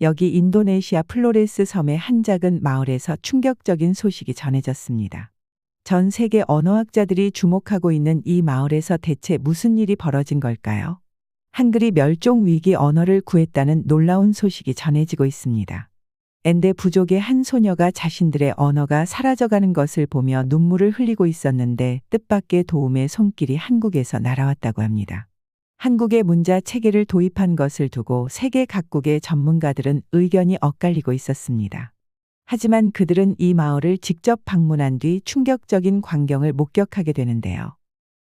여기 인도네시아 플로레스 섬의 한 작은 마을에서 충격적인 소식이 전해졌습니다. 전 세계 언어학자들이 주목하고 있는 이 마을에서 대체 무슨 일이 벌어진 걸까요? 한글이 멸종 위기 언어를 구했다는 놀라운 소식이 전해지고 있습니다. 엔데 부족의 한 소녀가 자신들의 언어가 사라져가는 것을 보며 눈물을 흘리고 있었는데 뜻밖의 도움의 손길이 한국에서 날아왔다고 합니다. 한국의 문자 체계를 도입한 것을 두고 세계 각국의 전문가들은 의견이 엇갈리고 있었습니다. 하지만 그들은 이 마을을 직접 방문한 뒤 충격적인 광경을 목격하게 되는데요.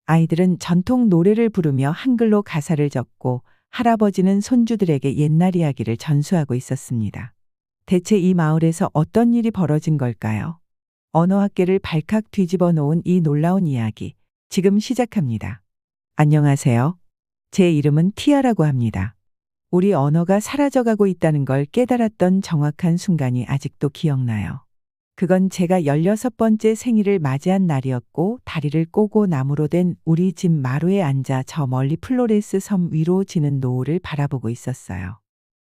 아이들은 전통 노래를 부르며 한글로 가사를 적고 할아버지는 손주들에게 옛날 이야기를 전수하고 있었습니다. 대체 이 마을에서 어떤 일이 벌어진 걸까요? 언어학계를 발칵 뒤집어 놓은 이 놀라운 이야기, 지금 시작합니다. 안녕하세요. 제 이름은 티아라고 합니다. 우리 언어가 사라져가고 있다는 걸 깨달았던 정확한 순간이 아직도 기억나요. 그건 제가 16번째 생일을 맞이한 날이었고 다리를 꼬고 나무로 된 우리 집 마루에 앉아 저 멀리 플로레스 섬 위로 지는 노을을 바라보고 있었어요.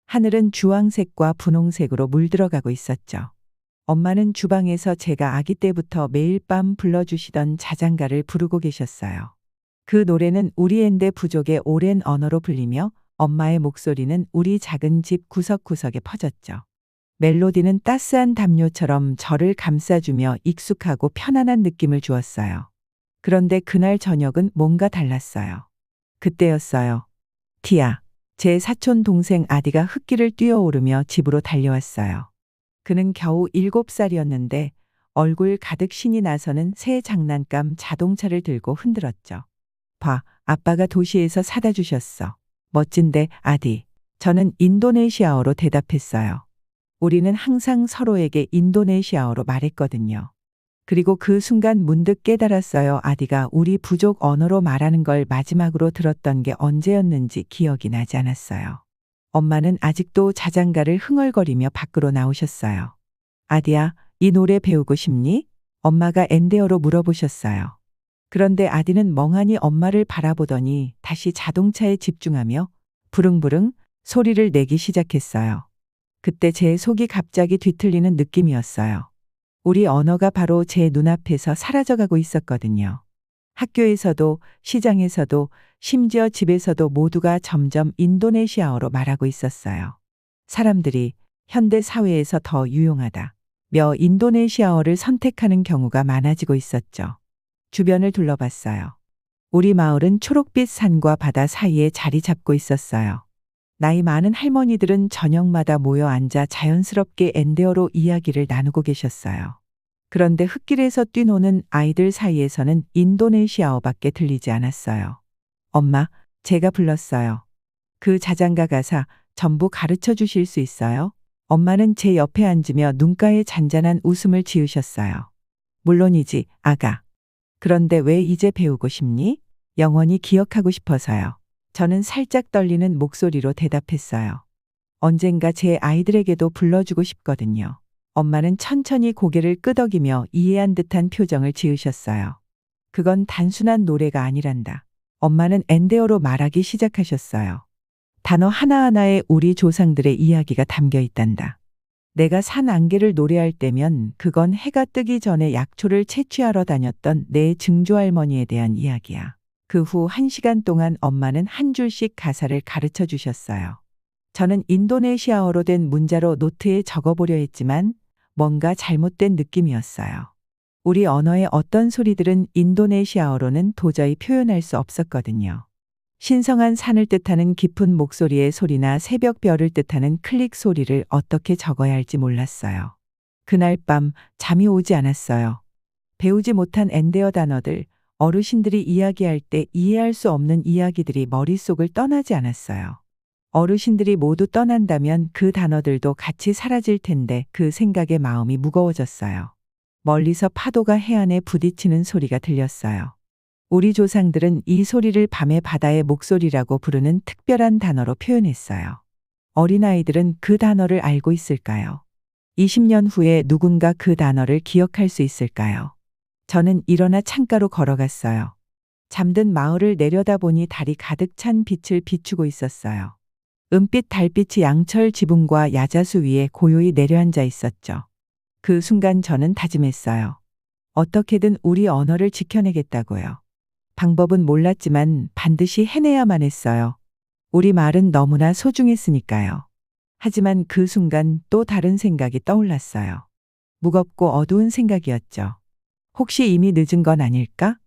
하늘은 주황색과 분홍색으로 물들어가고 있었죠. 엄마는 주방에서 제가 아기 때부터 매일 밤 불러주시던 자장가를 부르고 계셨어요. 그 노래는 우리 엔데 부족의 오랜 언어로 불리며 엄마의 목소리는 우리 작은 집 구석구석에 퍼졌죠. 멜로디는 따스한 담요처럼 저를 감싸주며 익숙하고 편안한 느낌을 주었어요. 그런데 그날 저녁은 뭔가 달랐어요. 그때였어요. 티아, 제 사촌 동생 아디가 흙길을 뛰어오르며 집으로 달려왔어요. 그는 겨우 7살이었는데 얼굴 가득 신이 나서는 새 장난감 자동차를 들고 흔들었죠. 봐, 아빠가 도시에서 사다 주셨어. 멋진데, 아디. 저는 인도네시아어로 대답했어요. 우리는 항상 서로에게 인도네시아어로 말했거든요. 그리고 그 순간 문득 깨달았어요. 아디가 우리 부족 언어로 말하는 걸 마지막으로 들었던 게 언제였는지 기억이 나지 않았어요. 엄마는 아직도 자장가를 흥얼거리며 밖으로 나오셨어요. 아디야, 이 노래 배우고 싶니? 엄마가 엔데어로 물어보셨어요. 그런데 아디는 멍하니 엄마를 바라보더니 다시 자동차에 집중하며 부릉부릉 소리를 내기 시작했어요. 그때 제 속이 갑자기 뒤틀리는 느낌이었어요. 우리 언어가 바로 제 눈앞에서 사라져가고 있었거든요. 학교에서도, 시장에서도, 심지어 집에서도 모두가 점점 인도네시아어로 말하고 있었어요. 사람들이 현대 사회에서 더 유용하다 며 인도네시아어를 선택하는 경우가 많아지고 있었죠. 주변을 둘러봤어요. 우리 마을은 초록빛 산과 바다 사이에 자리 잡고 있었어요. 나이 많은 할머니들은 저녁마다 모여 앉아 자연스럽게 엔데어로 이야기를 나누고 계셨어요. 그런데 흙길에서 뛰노는 아이들 사이에서는 인도네시아어밖에 들리지 않았어요. 엄마, 제가 불렀어요. 그 자장가 가사 전부 가르쳐 주실 수 있어요? 엄마는 제 옆에 앉으며 눈가에 잔잔한 웃음을 지으셨어요. 물론이지, 아가. 그런데 왜 이제 배우고 싶니? 영원히 기억하고 싶어서요. 저는 살짝 떨리는 목소리로 대답했어요. 언젠가 제 아이들에게도 불러주고 싶거든요. 엄마는 천천히 고개를 끄덕이며 이해한 듯한 표정을 지으셨어요. 그건 단순한 노래가 아니란다. 엄마는 엔데어로 말하기 시작하셨어요. 단어 하나하나에 우리 조상들의 이야기가 담겨 있단다. 내가 산 안개를 노래할 때면 그건 해가 뜨기 전에 약초를 채취하러 다녔던 내 증조할머니에 대한 이야기야. 그 후 1시간 동안 엄마는 한 줄씩 가사를 가르쳐 주셨어요. 저는 인도네시아어로 된 문자로 노트에 적어보려 했지만 뭔가 잘못된 느낌이었어요. 우리 언어의 어떤 소리들은 인도네시아어로는 도저히 표현할 수 없었거든요. 신성한 산을 뜻하는 깊은 목소리의 소리나 새벽별을 뜻하는 클릭 소리를 어떻게 적어야 할지 몰랐어요. 그날 밤 잠이 오지 않았어요. 배우지 못한 엔데어 단어들, 어르신들이 이야기할 때 이해할 수 없는 이야기들이 머릿속을 떠나지 않았어요. 어르신들이 모두 떠난다면 그 단어들도 같이 사라질 텐데 그 생각에 마음이 무거워졌어요. 멀리서 파도가 해안에 부딪히는 소리가 들렸어요. 우리 조상들은 이 소리를 밤의 바다의 목소리라고 부르는 특별한 단어로 표현했어요. 어린아이들은 그 단어를 알고 있을까요? 20년 후에 누군가 그 단어를 기억할 수 있을까요? 저는 일어나 창가로 걸어갔어요. 잠든 마을을 내려다보니 달이 가득 찬 빛을 비추고 있었어요. 은빛 달빛이 양철 지붕과 야자수 위에 고요히 내려앉아 있었죠. 그 순간 저는 다짐했어요. 어떻게든 우리 언어를 지켜내겠다고요. 방법은 몰랐지만 반드시 해내야만 했어요. 우리 말은 너무나 소중했으니까요. 하지만 그 순간 또 다른 생각이 떠올랐어요. 무겁고 어두운 생각이었죠. 혹시 이미 늦은 건 아닐까?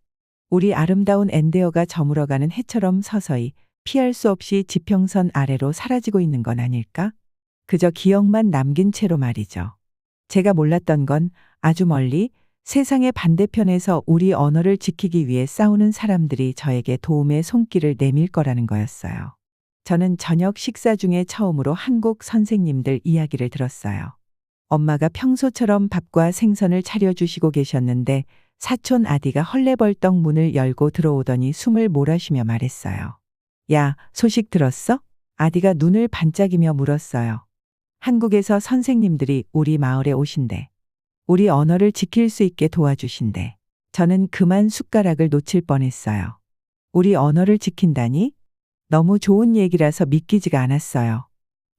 우리 아름다운 엔데어가 저물어가는 해처럼 서서히 피할 수 없이 지평선 아래로 사라지고 있는 건 아닐까? 그저 기억만 남긴 채로 말이죠. 제가 몰랐던 건 아주 멀리 세상의 반대편에서 우리 언어를 지키기 위해 싸우는 사람들이 저에게 도움의 손길을 내밀 거라는 거였어요. 저는 저녁 식사 중에 처음으로 한국 선생님들 이야기를 들었어요. 엄마가 평소처럼 밥과 생선을 차려주시고 계셨는데 사촌 아디가 헐레벌떡 문을 열고 들어오더니 숨을 몰아쉬며 말했어요. 야, 소식 들었어? 아디가 눈을 반짝이며 물었어요. 한국에서 선생님들이 우리 마을에 오신대. 우리 언어를 지킬 수 있게 도와주신대. 저는 그만 숟가락을 놓칠 뻔했어요. 우리 언어를 지킨다니? 너무 좋은 얘기라서 믿기지가 않았어요.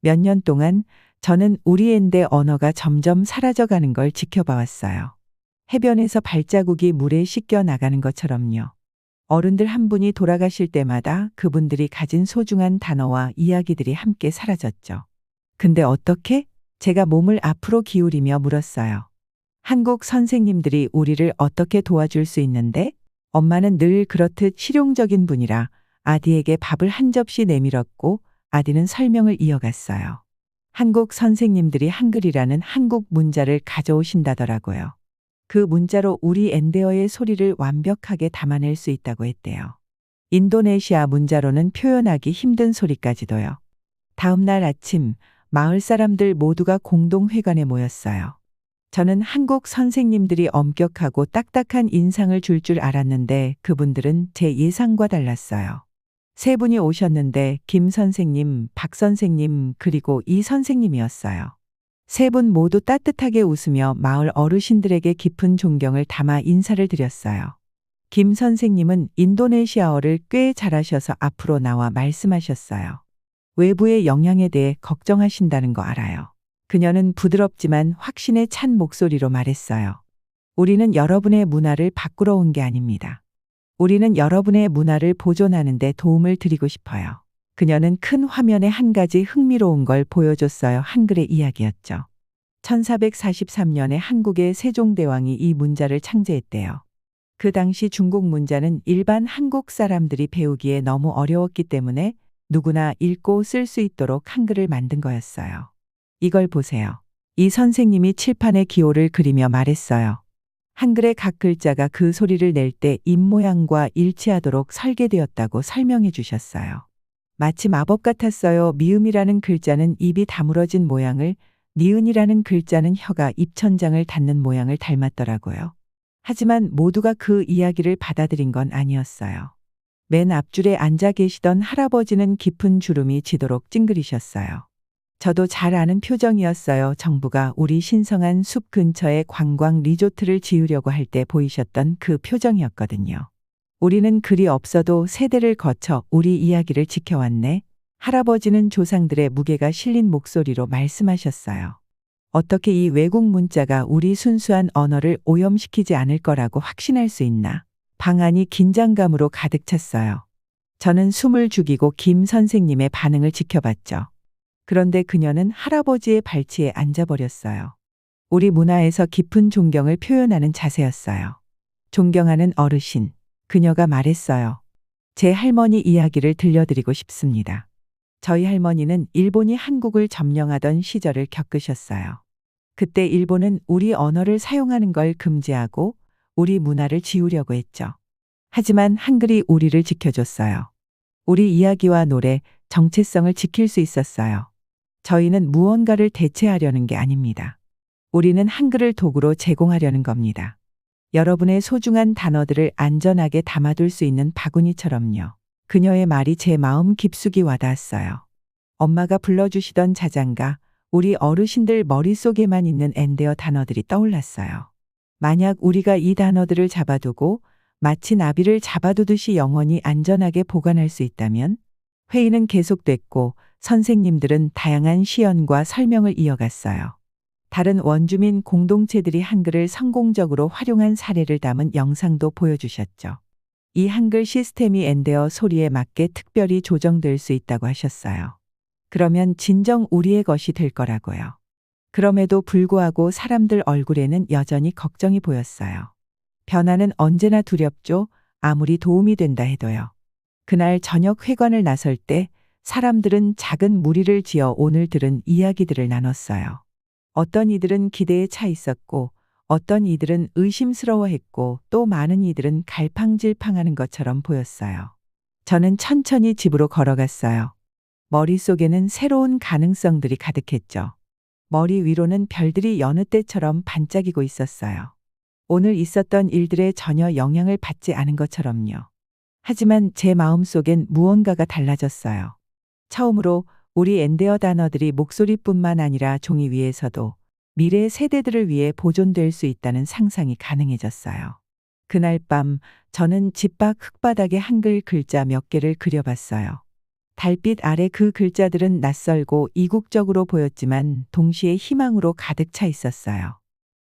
몇 년 동안 저는 우리 엔데 언어가 점점 사라져가는 걸 지켜봐왔어요. 해변에서 발자국이 물에 씻겨 나가는 것처럼요. 어른들 한 분이 돌아가실 때마다 그분들이 가진 소중한 단어와 이야기들이 함께 사라졌죠. 근데 어떻게? 제가 몸을 앞으로 기울이며 물었어요. 한국 선생님들이 우리를 어떻게 도와줄 수 있는데? 엄마는 늘 그렇듯 실용적인 분이라 아디에게 밥을 한 접시 내밀었고 아디는 설명을 이어갔어요. 한국 선생님들이 한글이라는 한국 문자를 가져오신다더라고요. 그 문자로 우리 엔데어의 소리를 완벽하게 담아낼 수 있다고 했대요. 인도네시아 문자로는 표현하기 힘든 소리까지도요. 다음 날 아침 마을 사람들 모두가 공동회관에 모였어요. 저는 한국 선생님들이 엄격하고 딱딱한 인상을 줄 알았는데 그분들은 제 예상과 달랐어요. 세 분이 오셨는데 김 선생님, 박 선생님, 그리고 이 선생님이었어요. 세 분 모두 따뜻하게 웃으며 마을 어르신들에게 깊은 존경을 담아 인사를 드렸어요. 김 선생님은 인도네시아어를 꽤 잘하셔서 앞으로 나와 말씀하셨어요. 외부의 영향에 대해 걱정하신다는 거 알아요. 그녀는 부드럽지만 확신에 찬 목소리로 말했어요. 우리는 여러분의 문화를 바꾸러 온 게 아닙니다. 우리는 여러분의 문화를 보존하는 데 도움을 드리고 싶어요. 그녀는 큰 화면에 한 가지 흥미로운 걸 보여줬어요. 한글의 이야기였죠. 1443년에 한국의 세종대왕이 이 문자를 창제했대요. 그 당시 중국 문자는 일반 한국 사람들이 배우기에 너무 어려웠기 때문에 누구나 읽고 쓸 수 있도록 한글을 만든 거였어요. 이걸 보세요. 이 선생님이 칠판에 기호를 그리며 말했어요. 한글의 각 글자가 그 소리를 낼 때 입모양과 일치하도록 설계되었다고 설명해 주셨어요. 마치 마법 같았어요. 미음이라는 글자는 입이 다물어진 모양을, 니은이라는 글자는 혀가 입천장을 닿는 모양을 닮았더라고요. 하지만 모두가 그 이야기를 받아들인 건 아니었어요. 맨 앞줄에 앉아 계시던 할아버지는 깊은 주름이 지도록 찡그리셨어요. 저도 잘 아는 표정이었어요. 정부가 우리 신성한 숲 근처에 관광 리조트를 지으려고 할 때 보이셨던 그 표정이었거든요. 우리는 글이 없어도 세대를 거쳐 우리 이야기를 지켜왔네. 할아버지는 조상들의 무게가 실린 목소리로 말씀하셨어요. 어떻게 이 외국 문자가 우리 순수한 언어를 오염시키지 않을 거라고 확신할 수 있나? 방안이 긴장감으로 가득 찼어요. 저는 숨을 죽이고 김 선생님의 반응을 지켜봤죠. 그런데 그녀는 할아버지의 발치에 앉아버렸어요. 우리 문화에서 깊은 존경을 표현하는 자세였어요. 존경하는 어르신. 그녀가 말했어요. 제 할머니 이야기를 들려드리고 싶습니다. 저희 할머니는 일본이 한국을 점령하던 시절을 겪으셨어요. 그때 일본은 우리 언어를 사용하는 걸 금지하고 우리 문화를 지우려고 했죠. 하지만 한글이 우리를 지켜줬어요. 우리 이야기와 노래, 정체성을 지킬 수 있었어요. 저희는 무언가를 대체하려는 게 아닙니다. 우리는 한글을 도구로 제공하려는 겁니다. 여러분의 소중한 단어들을 안전하게 담아둘 수 있는 바구니처럼요. 그녀의 말이 제 마음 깊숙이 와닿았어요. 엄마가 불러주시던 자장가, 우리 어르신들 머릿속에만 있는 엔데어 단어들이 떠올랐어요. 만약 우리가 이 단어들을 잡아두고 마치 나비를 잡아두듯이 영원히 안전하게 보관할 수 있다면 회의는 계속됐고 선생님들은 다양한 시연과 설명을 이어갔어요. 다른 원주민 공동체들이 한글을 성공적으로 활용한 사례를 담은 영상도 보여주셨죠. 이 한글 시스템이 엔데어 소리에 맞게 특별히 조정될 수 있다고 하셨어요. 그러면 진정 우리의 것이 될 거라고요. 그럼에도 불구하고 사람들 얼굴에는 여전히 걱정이 보였어요. 변화는 언제나 두렵죠. 아무리 도움이 된다 해도요. 그날 저녁 회관을 나설 때 사람들은 작은 무리를 지어 오늘 들은 이야기들을 나눴어요. 어떤 이들은 기대에 차 있었고, 어떤 이들은 의심스러워했고, 또 많은 이들은 갈팡질팡하는 것처럼 보였어요. 저는 천천히 집으로 걸어갔어요. 머릿속에는 새로운 가능성들이 가득했죠. 머리 위로는 별들이 여느 때처럼 반짝이고 있었어요. 오늘 있었던 일들에 전혀 영향을 받지 않은 것처럼요. 하지만 제 마음속엔 무언가가 달라졌어요. 처음으로 우리 엔데어 단어들이 목소리뿐만 아니라 종이 위에서도 미래 세대들을 위해 보존될 수 있다는 상상이 가능해졌어요. 그날 밤 저는 집 밖 흙바닥에 한글 글자 몇 개를 그려봤어요. 달빛 아래 그 글자들은 낯설고 이국적으로 보였지만 동시에 희망으로 가득 차 있었어요.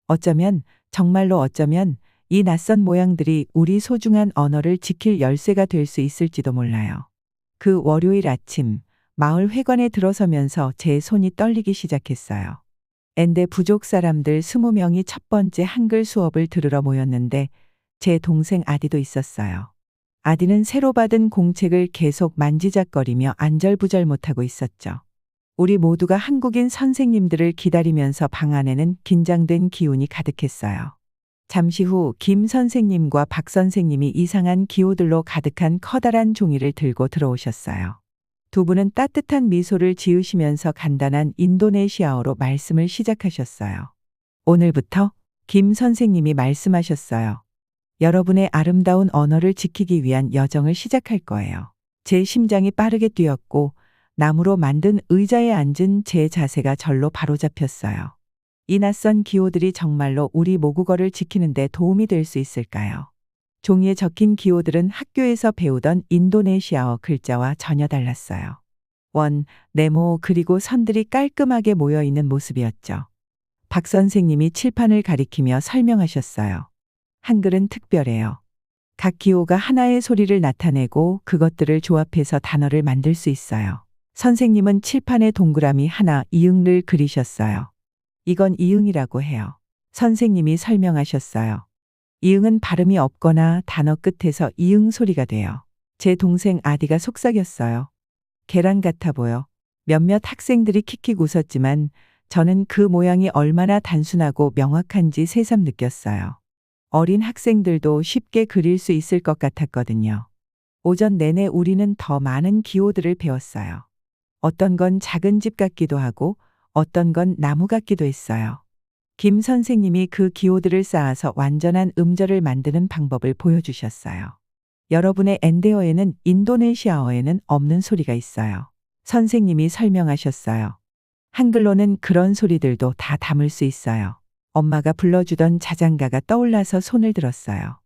어쩌면, 정말로 어쩌면 이 낯선 모양들이 우리 소중한 언어를 지킬 열쇠가 될 수 있을지도 몰라요. 그 월요일 아침, 마을 회관에 들어서면서 제 손이 떨리기 시작했어요. 엔데 부족 사람들 20명이 첫 번째 한글 수업을 들으러 모였는데 제 동생 아디도 있었어요. 아디는 새로 받은 공책을 계속 만지작거리며 안절부절 못하고 있었죠. 우리 모두가 한국인 선생님들을 기다리면서 방 안에는 긴장된 기운이 가득했어요. 잠시 후 김 선생님과 박 선생님이 이상한 기호들로 가득한 커다란 종이를 들고 들어오셨어요. 두 분은 따뜻한 미소를 지으시면서 간단한 인도네시아어로 말씀을 시작하셨어요. 오늘부터 김 선생님이 말씀하셨어요. 여러분의 아름다운 언어를 지키기 위한 여정을 시작할 거예요. 제 심장이 빠르게 뛰었고 나무로 만든 의자에 앉은 제 자세가 절로 바로잡혔어요. 이 낯선 기호들이 정말로 우리 모국어를 지키는 데 도움이 될 수 있을까요? 종이에 적힌 기호들은 학교에서 배우던 인도네시아어 글자와 전혀 달랐어요. 원, 네모 그리고 선들이 깔끔하게 모여 있는 모습이었죠. 박 선생님이 칠판을 가리키며 설명하셨어요. 한글은 특별해요. 각 기호가 하나의 소리를 나타내고 그것들을 조합해서 단어를 만들 수 있어요. 선생님은 칠판에 동그라미 하나 이응을 그리셨어요. 이건 이응이라고 해요. 선생님이 설명하셨어요. 이응은 발음이 없거나 단어 끝에서 이응 소리가 돼요. 제 동생 아디가 속삭였어요. 계란 같아 보여. 몇몇 학생들이 킥킥 웃었지만 저는 그 모양이 얼마나 단순하고 명확한지 새삼 느꼈어요. 어린 학생들도 쉽게 그릴 수 있을 것 같았거든요. 오전 내내 우리는 더 많은 기호들을 배웠어요. 어떤 건 작은 집 같기도 하고 어떤 건 나무 같기도 했어요. 김 선생님이 그 기호들을 쌓아서 완전한 음절을 만드는 방법을 보여주셨어요. 여러분의 엔데어에는 인도네시아어에는 없는 소리가 있어요. 선생님이 설명하셨어요. 한글로는 그런 소리들도 다 담을 수 있어요. 엄마가 불러주던 자장가가 떠올라서 손을 들었어요.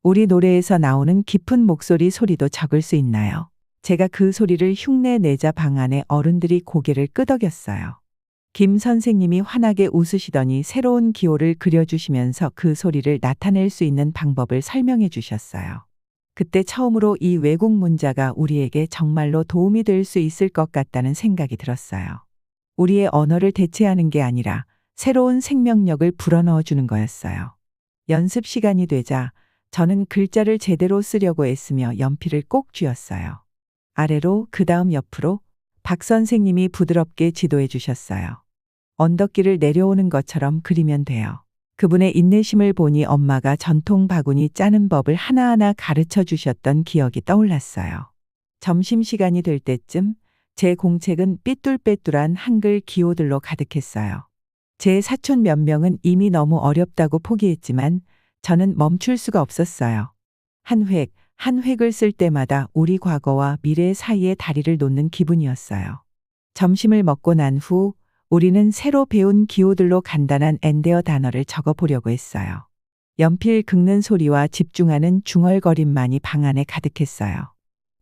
우리 노래에서 나오는 깊은 목소리 소리도 적을 수 있나요? 제가 그 소리를 흉내 내자 방 안에 어른들이 고개를 끄덕였어요. 김 선생님이 환하게 웃으시더니 새로운 기호를 그려주시면서 그 소리를 나타낼 수 있는 방법을 설명해 주셨어요. 그때 처음으로 이 외국 문자가 우리에게 정말로 도움이 될 수 있을 것 같다는 생각이 들었어요. 우리의 언어를 대체하는 게 아니라 새로운 생명력을 불어넣어 주는 거였어요. 연습 시간이 되자 저는 글자를 제대로 쓰려고 애쓰며 연필을 꼭 쥐었어요. 아래로 그 다음 옆으로 박 선생님이 부드럽게 지도해 주셨어요. 언덕길을 내려오는 것처럼 그리면 돼요. 그분의 인내심을 보니 엄마가 전통 바구니 짜는 법을 하나하나 가르쳐 주셨던 기억이 떠올랐어요. 점심시간이 될 때쯤 제 공책은 삐뚤빼뚤한 한글 기호들로 가득했어요. 제 사촌 몇 명은 이미 너무 어렵다고 포기했지만 저는 멈출 수가 없었어요. 한 획을 쓸 때마다 우리 과거와 미래 사이의 다리를 놓는 기분이었어요. 점심을 먹고 난 후 우리는 새로 배운 기호들로 간단한 엔데어 단어를 적어보려고 했어요. 연필 긁는 소리와 집중하는 중얼거림만이 방 안에 가득했어요.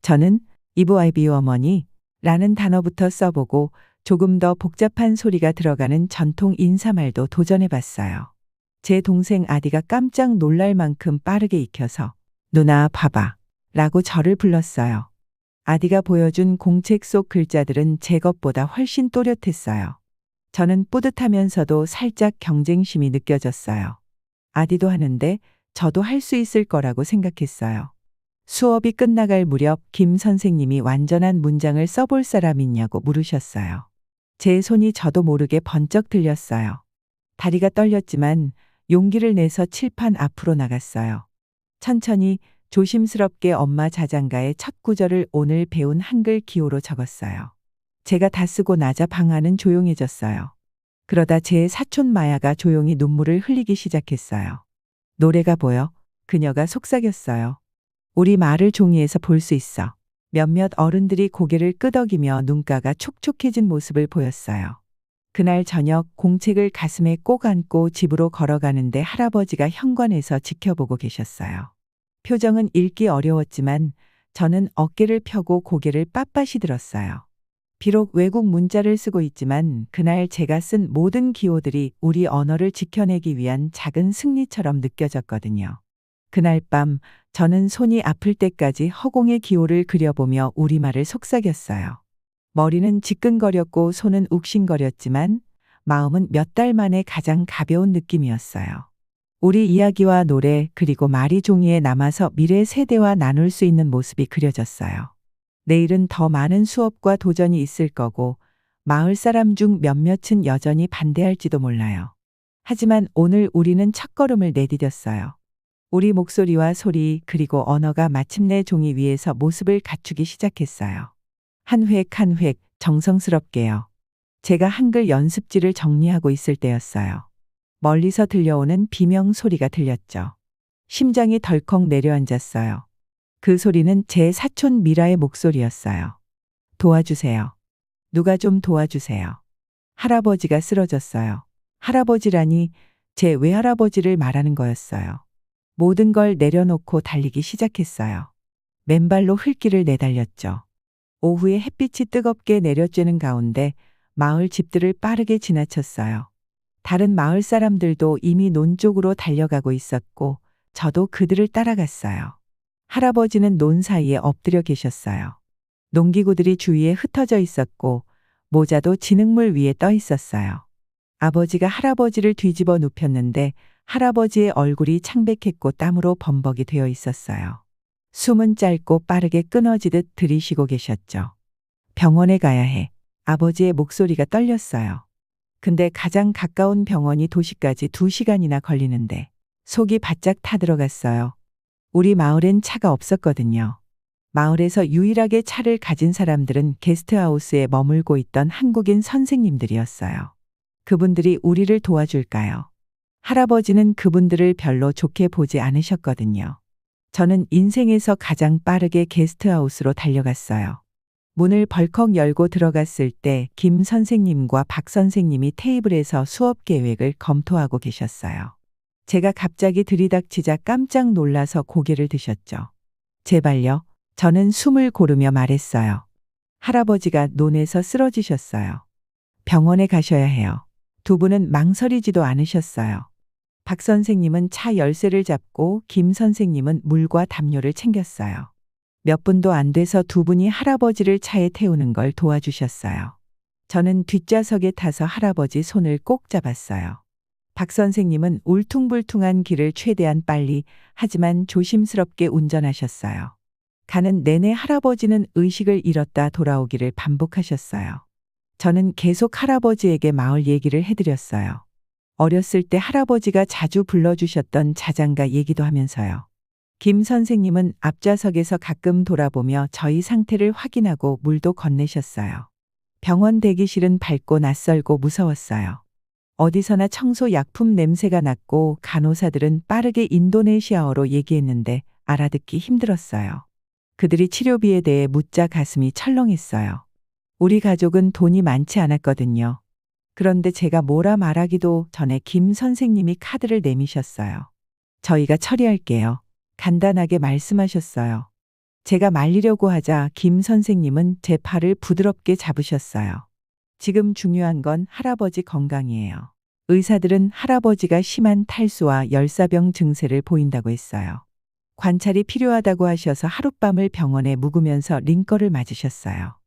저는 이브 아이비유 어머니, 라는 단어부터 써보고 조금 더 복잡한 소리가 들어가는 전통 인사말도 도전해봤어요. 제 동생 아디가 깜짝 놀랄 만큼 빠르게 익혀서 누나 봐봐 라고 저를 불렀어요. 아디가 보여준 공책 속 글자들은 제 것보다 훨씬 또렷했어요. 저는 뿌듯하면서도 살짝 경쟁심이 느껴졌어요. 아디도 하는데 저도 할 수 있을 거라고 생각했어요. 수업이 끝나갈 무렵 김 선생님이 완전한 문장을 써볼 사람 있냐고 물으셨어요. 제 손이 저도 모르게 번쩍 들렸어요. 다리가 떨렸지만 용기를 내서 칠판 앞으로 나갔어요. 천천히 조심스럽게 엄마 자장가의 첫 구절을 오늘 배운 한글 기호로 적었어요. 제가 다 쓰고 나자 방 안은 조용해졌어요. 그러다 제 사촌 마야가 조용히 눈물을 흘리기 시작했어요. 노래가 보여 그녀가 속삭였어요. 우리 말을 종이에서 볼 수 있어. 몇몇 어른들이 고개를 끄덕이며 눈가가 촉촉해진 모습을 보였어요. 그날 저녁 공책을 가슴에 꼭 안고 집으로 걸어가는데 할아버지가 현관에서 지켜보고 계셨어요. 표정은 읽기 어려웠지만 저는 어깨를 펴고 고개를 빳빳이 들었어요. 비록 외국 문자를 쓰고 있지만 그날 제가 쓴 모든 기호들이 우리 언어를 지켜내기 위한 작은 승리처럼 느껴졌거든요. 그날 밤 저는 손이 아플 때까지 허공의 기호를 그려보며 우리말을 속삭였어요. 머리는 지끈거렸고 손은 욱신거렸지만 마음은 몇 달 만에 가장 가벼운 느낌이었어요. 우리 이야기와 노래 그리고 말이 종이에 남아서 미래 세대와 나눌 수 있는 모습이 그려졌어요. 내일은 더 많은 수업과 도전이 있을 거고 마을 사람 중 몇몇은 여전히 반대할지도 몰라요. 하지만 오늘 우리는 첫걸음을 내디뎠어요. 우리 목소리와 소리 그리고 언어가 마침내 종이 위에서 모습을 갖추기 시작했어요. 한 획 한 획 정성스럽게요. 제가 한글 연습지를 정리하고 있을 때였어요. 멀리서 들려오는 비명 소리가 들렸죠. 심장이 덜컥 내려앉았어요. 그 소리는 제 사촌 미라의 목소리였어요. 도와주세요. 누가 좀 도와주세요. 할아버지가 쓰러졌어요. 할아버지라니 제 외할아버지를 말하는 거였어요. 모든 걸 내려놓고 달리기 시작했어요. 맨발로 흙길을 내달렸죠. 오후에 햇빛이 뜨겁게 내려쬐는 가운데 마을 집들을 빠르게 지나쳤어요. 다른 마을 사람들도 이미 논 쪽으로 달려가고 있었고 저도 그들을 따라갔어요. 할아버지는 논 사이에 엎드려 계셨어요. 농기구들이 주위에 흩어져 있었고 모자도 진흙물 위에 떠 있었어요. 아버지가 할아버지를 뒤집어 눕혔는데 할아버지의 얼굴이 창백했고 땀으로 범벅이 되어 있었어요. 숨은 짧고 빠르게 끊어지듯 들이쉬고 계셨죠. 병원에 가야 해. 아버지의 목소리가 떨렸어요. 근데 가장 가까운 병원이 도시까지 2시간이나 걸리는데 속이 바짝 타들어갔어요. 우리 마을엔 차가 없었거든요. 마을에서 유일하게 차를 가진 사람들은 게스트하우스에 머물고 있던 한국인 선생님들이었어요. 그분들이 우리를 도와줄까요? 할아버지는 그분들을 별로 좋게 보지 않으셨거든요. 저는 인생에서 가장 빠르게 게스트하우스로 달려갔어요. 문을 벌컥 열고 들어갔을 때 김 선생님과 박 선생님이 테이블에서 수업 계획을 검토하고 계셨어요. 제가 갑자기 들이닥치자 깜짝 놀라서 고개를 드셨죠. 제발요. 저는 숨을 고르며 말했어요. 할아버지가 논에서 쓰러지셨어요. 병원에 가셔야 해요. 두 분은 망설이지도 않으셨어요. 박 선생님은 차 열쇠를 잡고 김 선생님은 물과 담요를 챙겼어요. 몇 분도 안 돼서 두 분이 할아버지를 차에 태우는 걸 도와주셨어요. 저는 뒷좌석에 타서 할아버지 손을 꼭 잡았어요. 박 선생님은 울퉁불퉁한 길을 최대한 빨리 하지만 조심스럽게 운전하셨어요. 가는 내내 할아버지는 의식을 잃었다 돌아오기를 반복하셨어요. 저는 계속 할아버지에게 마을 얘기를 해드렸어요. 어렸을 때 할아버지가 자주 불러주셨던 자장가 얘기도 하면서요. 김 선생님은 앞좌석에서 가끔 돌아보며 저희 상태를 확인하고 물도 건네셨어요. 병원 대기실은 밝고 낯설고 무서웠어요. 어디서나 청소 약품 냄새가 났고 간호사들은 빠르게 인도네시아어로 얘기했는데 알아듣기 힘들었어요. 그들이 치료비에 대해 묻자 가슴이 철렁했어요. 우리 가족은 돈이 많지 않았거든요. 그런데 제가 뭐라 말하기도 전에 김 선생님이 카드를 내미셨어요. 저희가 처리할게요. 간단하게 말씀하셨어요. 제가 말리려고 하자 김 선생님은 제 팔을 부드럽게 잡으셨어요. 지금 중요한 건 할아버지 건강이에요. 의사들은 할아버지가 심한 탈수와 열사병 증세를 보인다고 했어요. 관찰이 필요하다고 하셔서 하룻밤을 병원에 묵으면서 링거를 맞으셨어요.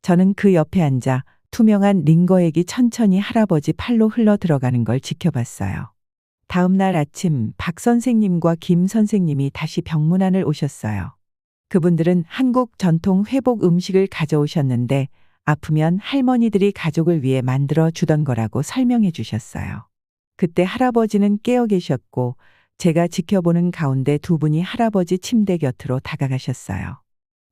저는 그 옆에 앉아 투명한 링거액이 천천히 할아버지 팔로 흘러 들어가는 걸 지켜봤어요. 다음 날 아침 박 선생님과 김 선생님이 다시 병문안을 오셨어요. 그분들은 한국 전통 회복 음식을 가져오셨는데 아프면 할머니들이 가족을 위해 만들어 주던 거라고 설명해 주셨어요. 그때 할아버지는 깨어 계셨고 제가 지켜보는 가운데 두 분이 할아버지 침대 곁으로 다가가셨어요.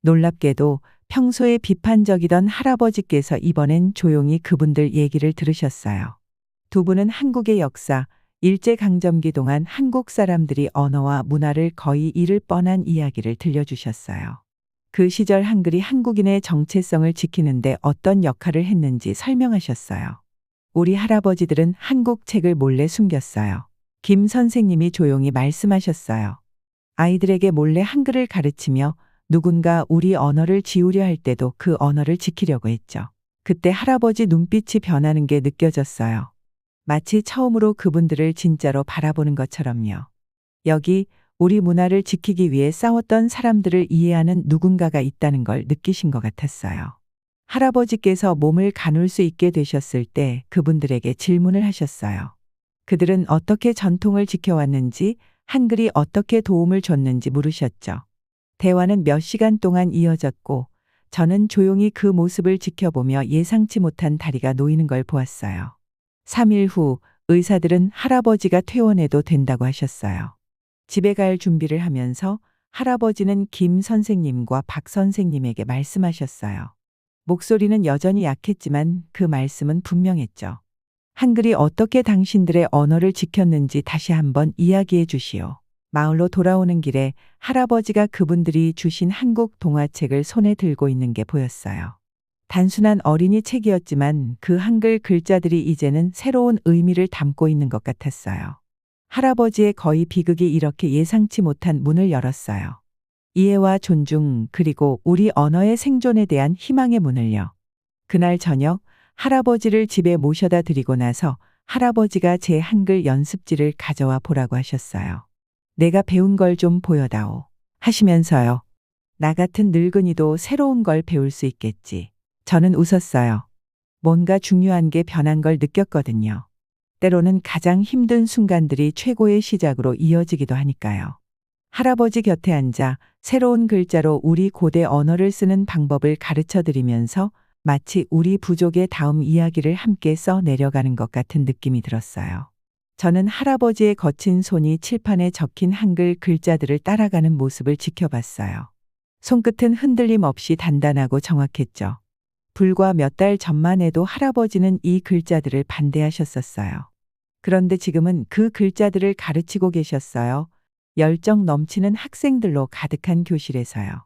놀랍게도 평소에 비판적이던 할아버지께서 이번엔 조용히 그분들 얘기를 들으셨어요. 두 분은 한국의 역사, 일제강점기 동안 한국 사람들이 언어와 문화를 거의 잃을 뻔한 이야기를 들려주셨어요. 그 시절 한글이 한국인의 정체성을 지키는데 어떤 역할을 했는지 설명하셨어요. 우리 할아버지들은 한국 책을 몰래 숨겼어요. 김 선생님이 조용히 말씀하셨어요. 아이들에게 몰래 한글을 가르치며 누군가 우리 언어를 지우려 할 때도 그 언어를 지키려고 했죠. 그때 할아버지 눈빛이 변하는 게 느껴졌어요. 마치 처음으로 그분들을 진짜로 바라보는 것처럼요. 여기 우리 문화를 지키기 위해 싸웠던 사람들을 이해하는 누군가가 있다는 걸 느끼신 것 같았어요. 할아버지께서 몸을 가눌 수 있게 되셨을 때 그분들에게 질문을 하셨어요. 그들은 어떻게 전통을 지켜왔는지, 한글이 어떻게 도움을 줬는지 물으셨죠. 대화는 몇 시간 동안 이어졌고 저는 조용히 그 모습을 지켜보며 예상치 못한 다리가 놓이는 걸 보았어요. 3일 후 의사들은 할아버지가 퇴원해도 된다고 하셨어요. 집에 갈 준비를 하면서 할아버지는 김 선생님과 박 선생님에게 말씀하셨어요. 목소리는 여전히 약했지만 그 말씀은 분명했죠. 한글이 어떻게 당신들의 언어를 지켰는지 다시 한번 이야기해 주시오. 마을로 돌아오는 길에 할아버지가 그분들이 주신 한국 동화책을 손에 들고 있는 게 보였어요. 단순한 어린이 책이었지만 그 한글 글자들이 이제는 새로운 의미를 담고 있는 것 같았어요. 할아버지의 거의 비극이 이렇게 예상치 못한 문을 열었어요. 이해와 존중 그리고 우리 언어의 생존에 대한 희망의 문을요. 그날 저녁 할아버지를 집에 모셔다 드리고 나서 할아버지가 제 한글 연습지를 가져와 보라고 하셨어요. 내가 배운 걸 좀 보여다오 하시면서요. 나 같은 늙은이도 새로운 걸 배울 수 있겠지. 저는 웃었어요. 뭔가 중요한 게 변한 걸 느꼈거든요. 때로는 가장 힘든 순간들이 최고의 시작으로 이어지기도 하니까요. 할아버지 곁에 앉아 새로운 글자로 우리 고대 언어를 쓰는 방법을 가르쳐 드리면서 마치 우리 부족의 다음 이야기를 함께 써 내려가는 것 같은 느낌이 들었어요. 저는 할아버지의 거친 손이 칠판에 적힌 한글 글자들을 따라가는 모습을 지켜봤어요. 손끝은 흔들림 없이 단단하고 정확했죠. 불과 몇 달 전만 해도 할아버지는 이 글자들을 반대하셨었어요. 그런데 지금은 그 글자들을 가르치고 계셨어요. 열정 넘치는 학생들로 가득한 교실에서요.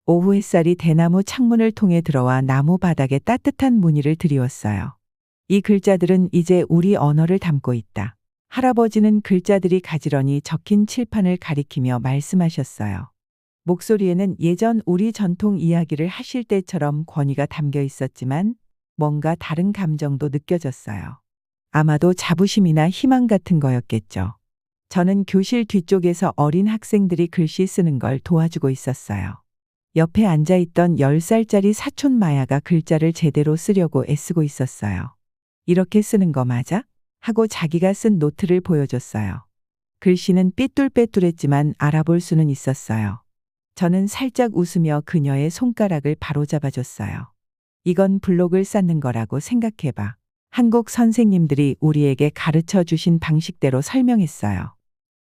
오후 햇살이 대나무 창문을 통해 들어와 나무 바닥에 따뜻한 무늬를 드리웠어요. 이 글자들은 이제 우리 언어를 담고 있다. 할아버지는 글자들이 가지런히 적힌 칠판을 가리키며 말씀하셨어요. 목소리에는 예전 우리 전통 이야기를 하실 때처럼 권위가 담겨 있었지만 뭔가 다른 감정도 느껴졌어요. 아마도 자부심이나 희망 같은 거였겠죠. 저는 교실 뒤쪽에서 어린 학생들이 글씨 쓰는 걸 도와주고 있었어요. 옆에 앉아있던 10살짜리 사촌 마야가 글자를 제대로 쓰려고 애쓰고 있었어요. 이렇게 쓰는 거 맞아? 하고 자기가 쓴 노트를 보여줬어요. 글씨는 삐뚤빼뚤했지만 알아볼 수는 있었어요. 저는 살짝 웃으며 그녀의 손가락을 바로잡아줬어요. 이건 블록을 쌓는 거라고 생각해봐. 한국 선생님들이 우리에게 가르쳐 주신 방식대로 설명했어요.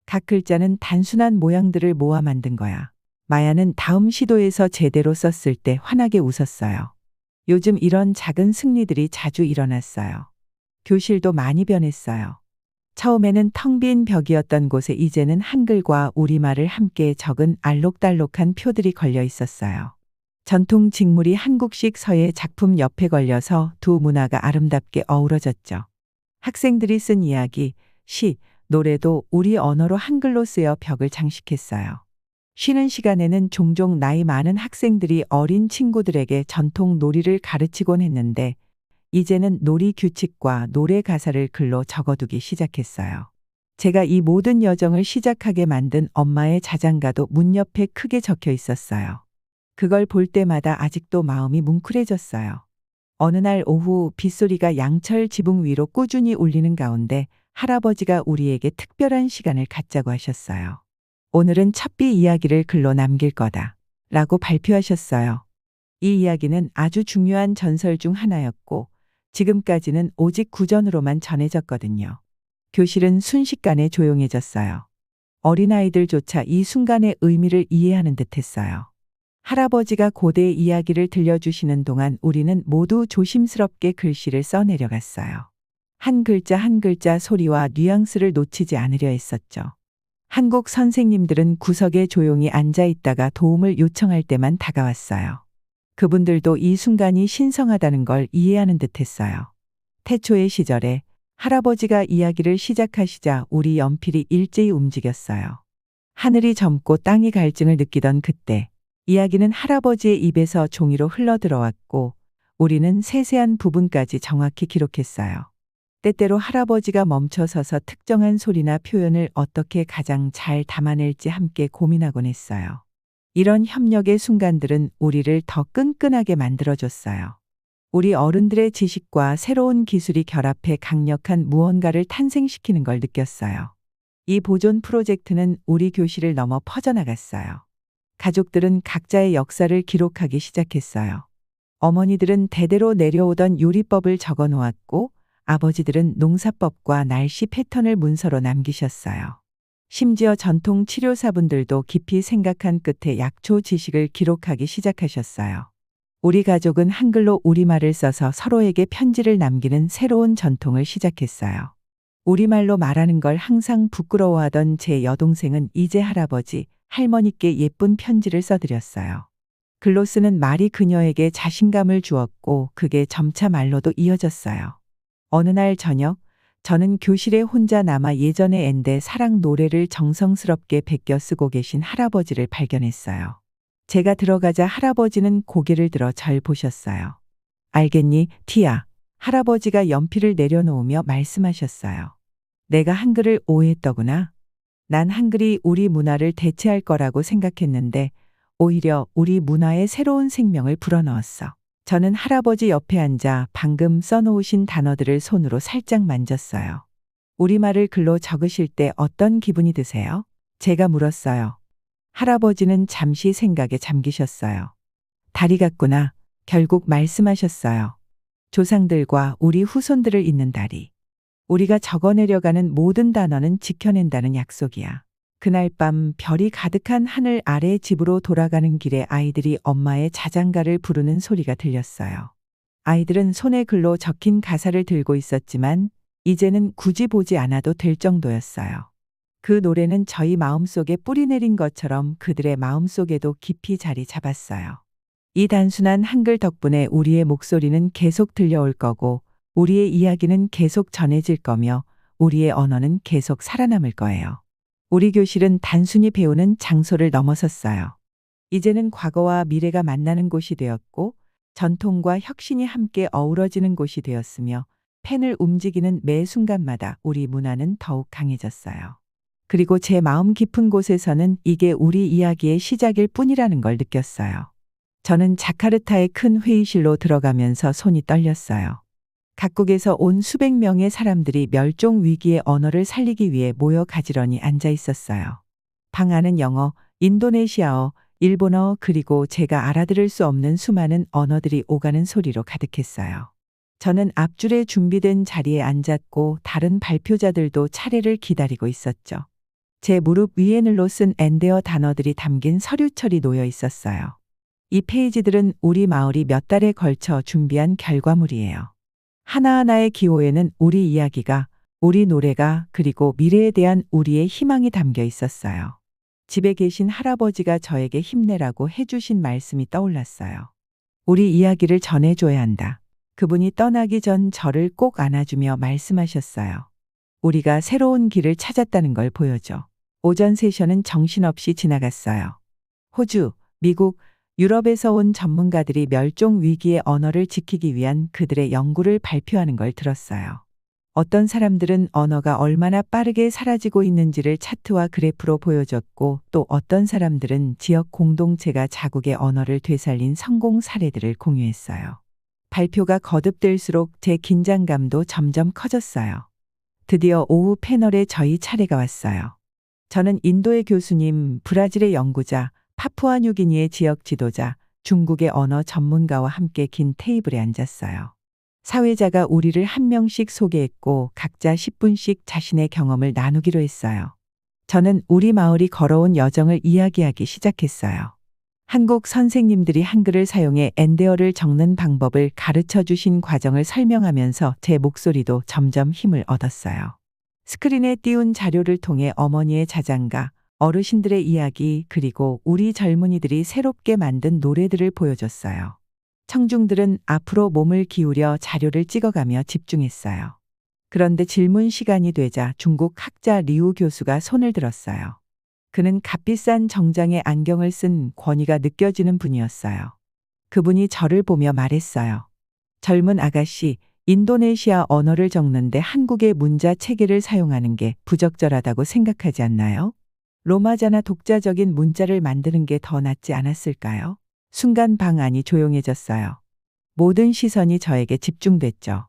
각 글자는 단순한 모양들을 모아 만든 거야. 마야는 다음 시도에서 제대로 썼을 때 환하게 웃었어요. 요즘 이런 작은 승리들이 자주 일어났어요. 교실도 많이 변했어요. 처음에는 텅 빈 벽이었던 곳에 이제는 한글과 우리말을 함께 적은 알록달록한 표들이 걸려 있었어요. 전통 직물이 한국식 서예 작품 옆에 걸려서 두 문화가 아름답게 어우러졌죠. 학생들이 쓴 이야기, 시, 노래도 우리 언어로 한글로 쓰여 벽을 장식했어요. 쉬는 시간에는 종종 나이 많은 학생들이 어린 친구들에게 전통 놀이를 가르치곤 했는데 이제는 놀이 규칙과 노래 가사를 글로 적어두기 시작했어요. 제가 이 모든 여정을 시작하게 만든 엄마의 자장가도 문 옆에 크게 적혀 있었어요. 그걸 볼 때마다 아직도 마음이 뭉클해졌어요. 어느 날 오후 빗소리가 양철 지붕 위로 꾸준히 울리는 가운데 할아버지가 우리에게 특별한 시간을 갖자고 하셨어요. 오늘은 첩비 이야기를 글로 남길 거다 라고 발표하셨어요. 이 이야기는 아주 중요한 전설 중 하나였고 지금까지는 오직 구전으로만 전해졌거든요. 교실은 순식간에 조용해졌어요. 어린아이들조차 이 순간의 의미를 이해하는 듯했어요. 할아버지가 고대 이야기를 들려주시는 동안 우리는 모두 조심스럽게 글씨를 써내려갔어요. 한 글자 한 글자 소리와 뉘앙스를 놓치지 않으려 했었죠. 한국 선생님들은 구석에 조용히 앉아 있다가 도움을 요청할 때만 다가왔어요. 그분들도 이 순간이 신성하다는 걸 이해하는 듯했어요. 태초의 시절에 할아버지가 이야기를 시작하시자 우리 연필이 일제히 움직였어요. 하늘이 젊고 땅이 갈증을 느끼던 그때 이야기는 할아버지의 입에서 종이로 흘러들어왔고 우리는 세세한 부분까지 정확히 기록했어요. 때때로 할아버지가 멈춰서서 특정한 소리나 표현을 어떻게 가장 잘 담아낼지 함께 고민하곤 했어요. 이런 협력의 순간들은 우리를 더 끈끈하게 만들어줬어요. 우리 어른들의 지식과 새로운 기술이 결합해 강력한 무언가를 탄생시키는 걸 느꼈어요. 이 보존 프로젝트는 우리 교실을 넘어 퍼져나갔어요. 가족들은 각자의 역사를 기록하기 시작했어요. 어머니들은 대대로 내려오던 요리법을 적어 놓았고 아버지들은 농사법과 날씨 패턴을 문서로 남기셨어요. 심지어 전통 치료사분들도 깊이 생각한 끝에 약초 지식을 기록하기 시작하셨어요. 우리 가족은 한글로 우리말을 써서 서로에게 편지를 남기는 새로운 전통을 시작했어요. 우리말로 말하는 걸 항상 부끄러워하던 제 여동생은 이제 할아버지, 할머니께 예쁜 편지를 써드렸어요. 글로 쓰는 말이 그녀에게 자신감을 주었고 그게 점차 말로도 이어졌어요. 어느 날 저녁, 저는 교실에 혼자 남아 예전의 엔데 사랑 노래를 정성스럽게 베껴 쓰고 계신 할아버지를 발견했어요. 제가 들어가자 할아버지는 고개를 들어 절 보셨어요. 알겠니, 티야. 할아버지가 연필을 내려놓으며 말씀하셨어요. 내가 한글을 오해했더구나. 난 한글이 우리 문화를 대체할 거라고 생각했는데 오히려 우리 문화에 새로운 생명을 불어넣었어. 저는 할아버지 옆에 앉아 방금 써놓으신 단어들을 손으로 살짝 만졌어요. 우리말을 글로 적으실 때 어떤 기분이 드세요? 제가 물었어요. 할아버지는 잠시 생각에 잠기셨어요. 다리 같구나. 결국 말씀하셨어요. 조상들과 우리 후손들을 잇는 다리. 우리가 적어내려가는 모든 단어는 지켜낸다는 약속이야. 그날 밤 별이 가득한 하늘 아래 집으로 돌아가는 길에 아이들이 엄마의 자장가를 부르는 소리가 들렸어요. 아이들은 손에 글로 적힌 가사를 들고 있었지만 이제는 굳이 보지 않아도 될 정도였어요. 그 노래는 저희 마음속에 뿌리 내린 것처럼 그들의 마음속에도 깊이 자리 잡았어요. 이 단순한 한글 덕분에 우리의 목소리는 계속 들려올 거고 우리의 이야기는 계속 전해질 거며 우리의 언어는 계속 살아남을 거예요. 우리 교실은 단순히 배우는 장소를 넘어섰어요. 이제는 과거와 미래가 만나는 곳이 되었고 전통과 혁신이 함께 어우러지는 곳이 되었으며 펜을 움직이는 매 순간마다 우리 문화는 더욱 강해졌어요. 그리고 제 마음 깊은 곳에서는 이게 우리 이야기의 시작일 뿐이라는 걸 느꼈어요. 저는 자카르타의 큰 회의실로 들어가면서 손이 떨렸어요. 각국에서 온 수백 명의 사람들이 멸종 위기의 언어를 살리기 위해 모여 가지런히 앉아 있었어요. 방 안은 영어, 인도네시아어, 일본어 그리고 제가 알아들을 수 없는 수많은 언어들이 오가는 소리로 가득했어요. 저는 앞줄에 준비된 자리에 앉았고 다른 발표자들도 차례를 기다리고 있었죠. 제 무릎 위에 늘로 쓴 엔데어 단어들이 담긴 서류철이 놓여 있었어요. 이 페이지들은 우리 마을이 몇 달에 걸쳐 준비한 결과물이에요. 하나하나의 기호에는 우리 이야기가, 우리 노래가, 그리고 미래에 대한 우리의 희망이 담겨 있었어요. 집에 계신 할아버지가 저에게 힘내라고 해주신 말씀이 떠올랐어요. 우리 이야기를 전해줘야 한다. 그분이 떠나기 전 저를 꼭 안아주며 말씀하셨어요. 우리가 새로운 길을 찾았다는 걸 보여줘. 오전 세션은 정신없이 지나갔어요. 호주, 미국, 유럽에서 온 전문가들이 멸종 위기의 언어를 지키기 위한 그들의 연구를 발표하는 걸 들었어요. 어떤 사람들은 언어가 얼마나 빠르게 사라지고 있는지를 차트와 그래프로 보여줬고, 또 어떤 사람들은 지역 공동체가 자국의 언어를 되살린 성공 사례들을 공유했어요. 발표가 거듭될수록 제 긴장감도 점점 커졌어요. 드디어 오후 패널에 저희 차례가 왔어요. 저는 인도의 교수님, 브라질의 연구자, 파푸아뉴기니의 지역 지도자, 중국의 언어 전문가와 함께 긴 테이블에 앉았어요. 사회자가 우리를 한 명씩 소개했고 각자 10분씩 자신의 경험을 나누기로 했어요. 저는 우리 마을이 걸어온 여정을 이야기하기 시작했어요. 한국 선생님들이 한글을 사용해 엔데어를 적는 방법을 가르쳐 주신 과정을 설명하면서 제 목소리도 점점 힘을 얻었어요. 스크린에 띄운 자료를 통해 어머니의 자장가, 어르신들의 이야기, 그리고 우리 젊은이들이 새롭게 만든 노래들을 보여줬어요. 청중들은 앞으로 몸을 기울여 자료를 찍어가며 집중했어요. 그런데 질문 시간이 되자 중국 학자 리우 교수가 손을 들었어요. 그는 값비싼 정장에 안경을 쓴 권위가 느껴지는 분이었어요. 그분이 저를 보며 말했어요. 젊은 아가씨, 인도네시아 언어를 적는데 한국의 문자 체계를 사용하는 게 부적절하다고 생각하지 않나요? 로마자나 독자적인 문자를 만드는 게 더 낫지 않았을까요? 순간 방 안이 조용해졌어요. 모든 시선이 저에게 집중됐죠.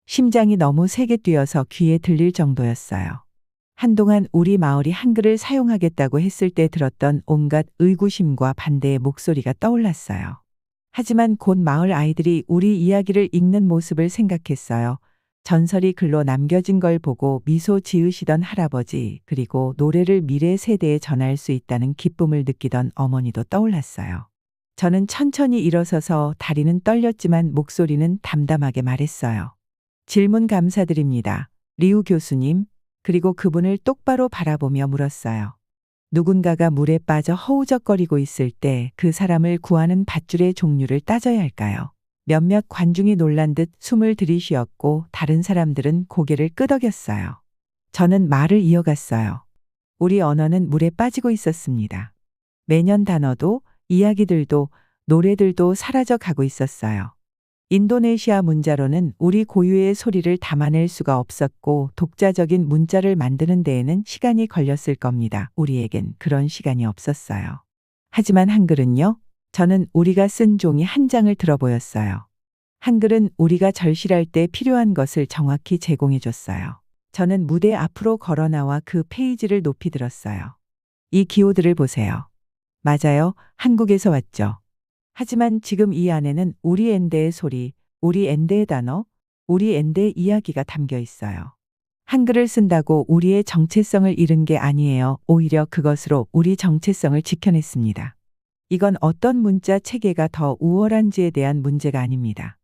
심장이 너무 세게 뛰어서 귀에 들릴 정도였어요. 한동안 우리 마을이 한글을 사용하겠다고 했을 때 들었던 온갖 의구심과 반대의 목소리가 떠올랐어요. 하지만 곧 마을 아이들이 우리 이야기를 읽는 모습을 생각했어요. 전설이 글로 남겨진 걸 보고 미소 지으시던 할아버지, 그리고 노래를 미래 세대에 전할 수 있다는 기쁨을 느끼던 어머니도 떠올랐어요. 저는 천천히 일어서서 다리는 떨렸지만 목소리는 담담하게 말했어요. 질문 감사드립니다. 리우 교수님. 그리고 그분을 똑바로 바라보며 물었어요. 누군가가 물에 빠져 허우적거리고 있을 때 그 사람을 구하는 밧줄의 종류를 따져야 할까요? 몇몇 관중이 놀란 듯 숨을 들이쉬었고 다른 사람들은 고개를 끄덕였어요. 저는 말을 이어갔어요. 우리 언어는 물에 빠지고 있었습니다. 매년 단어도, 이야기들도, 노래들도 사라져 가고 있었어요. 인도네시아 문자로는 우리 고유의 소리를 담아낼 수가 없었고 독자적인 문자를 만드는 데에는 시간이 걸렸을 겁니다. 우리에겐 그런 시간이 없었어요. 하지만 한글은요? 저는 우리가 쓴 종이 한 장을 들어 보였어요. 한글은 우리가 절실할 때 필요한 것을 정확히 제공해 줬어요. 저는 무대 앞으로 걸어 나와 그 페이지를 높이 들었어요. 이 기호들을 보세요. 맞아요. 한국에서 왔죠. 하지만 지금 이 안에는 우리 엔데의 소리, 우리 엔데의 단어, 우리 엔데의 이야기가 담겨 있어요. 한글을 쓴다고 우리의 정체성을 잃은 게 아니에요. 오히려 그것으로 우리 정체성을 지켜냈습니다. 이건 어떤 문자 체계가 더 우월한지에 대한 문제가 아닙니다.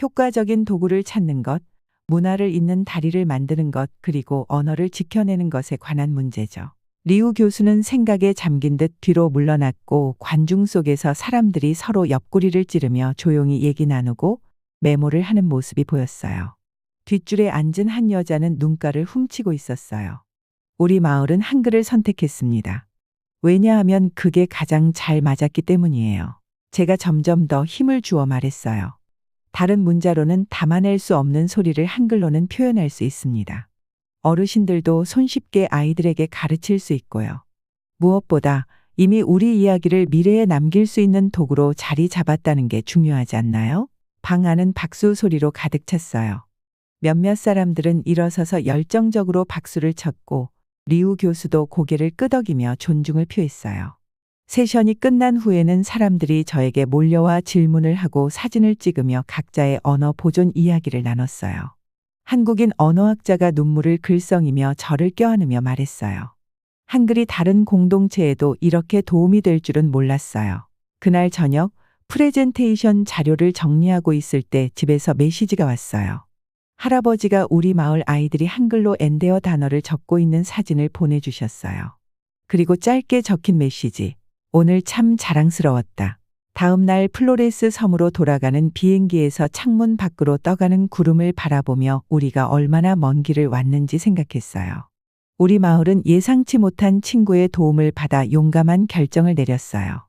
효과적인 도구를 찾는 것, 문화를 잇는 다리를 만드는 것, 그리고 언어를 지켜내는 것에 관한 문제죠. 리우 교수는 생각에 잠긴 듯 뒤로 물러났고 관중 속에서 사람들이 서로 옆구리를 찌르며 조용히 얘기 나누고 메모를 하는 모습이 보였어요. 뒷줄에 앉은 한 여자는 눈가를 훔치고 있었어요. 우리 마을은 한글을 선택했습니다. 왜냐하면 그게 가장 잘 맞았기 때문이에요. 제가 점점 더 힘을 주어 말했어요. 다른 문자로는 담아낼 수 없는 소리를 한글로는 표현할 수 있습니다. 어르신들도 손쉽게 아이들에게 가르칠 수 있고요. 무엇보다 이미 우리 이야기를 미래에 남길 수 있는 도구로 자리 잡았다는 게 중요하지 않나요? 방 안은 박수 소리로 가득 찼어요. 몇몇 사람들은 일어서서 열정적으로 박수를 쳤고 리우 교수도 고개를 끄덕이며 존중을 표했어요. 세션이 끝난 후에는 사람들이 저에게 몰려와 질문을 하고 사진을 찍으며 각자의 언어 보존 이야기를 나눴어요. 한국인 언어학자가 눈물을 글썽이며 저를 껴안으며 말했어요. 한글이 다른 공동체에도 이렇게 도움이 될 줄은 몰랐어요. 그날 저녁 프레젠테이션 자료를 정리하고 있을 때 집에서 메시지가 왔어요. 할아버지가 우리 마을 아이들이 한글로 엔데어 단어를 적고 있는 사진을 보내주셨어요. 그리고 짧게 적힌 메시지. 오늘 참 자랑스러웠다. 다음 날 플로레스 섬으로 돌아가는 비행기에서 창문 밖으로 떠가는 구름을 바라보며 우리가 얼마나 먼 길을 왔는지 생각했어요. 우리 마을은 예상치 못한 친구의 도움을 받아 용감한 결정을 내렸어요.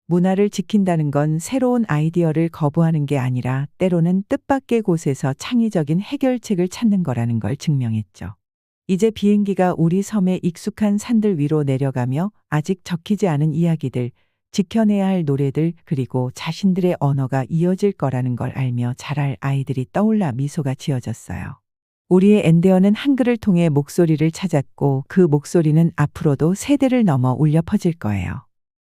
문화를 지킨다는 건 새로운 아이디어를 거부하는 게 아니라 때로는 뜻밖의 곳에서 창의적인 해결책을 찾는 거라는 걸 증명했죠. 이제 비행기가 우리 섬의 익숙한 산들 위로 내려가며 아직 적히지 않은 이야기들, 지켜내야 할 노래들, 그리고 자신들의 언어가 이어질 거라는 걸 알며 자랄 아이들이 떠올라 미소가 지어졌어요. 우리의 엔데어는 한글을 통해 목소리를 찾았고 그 목소리는 앞으로도 세대를 넘어 울려 퍼질 거예요.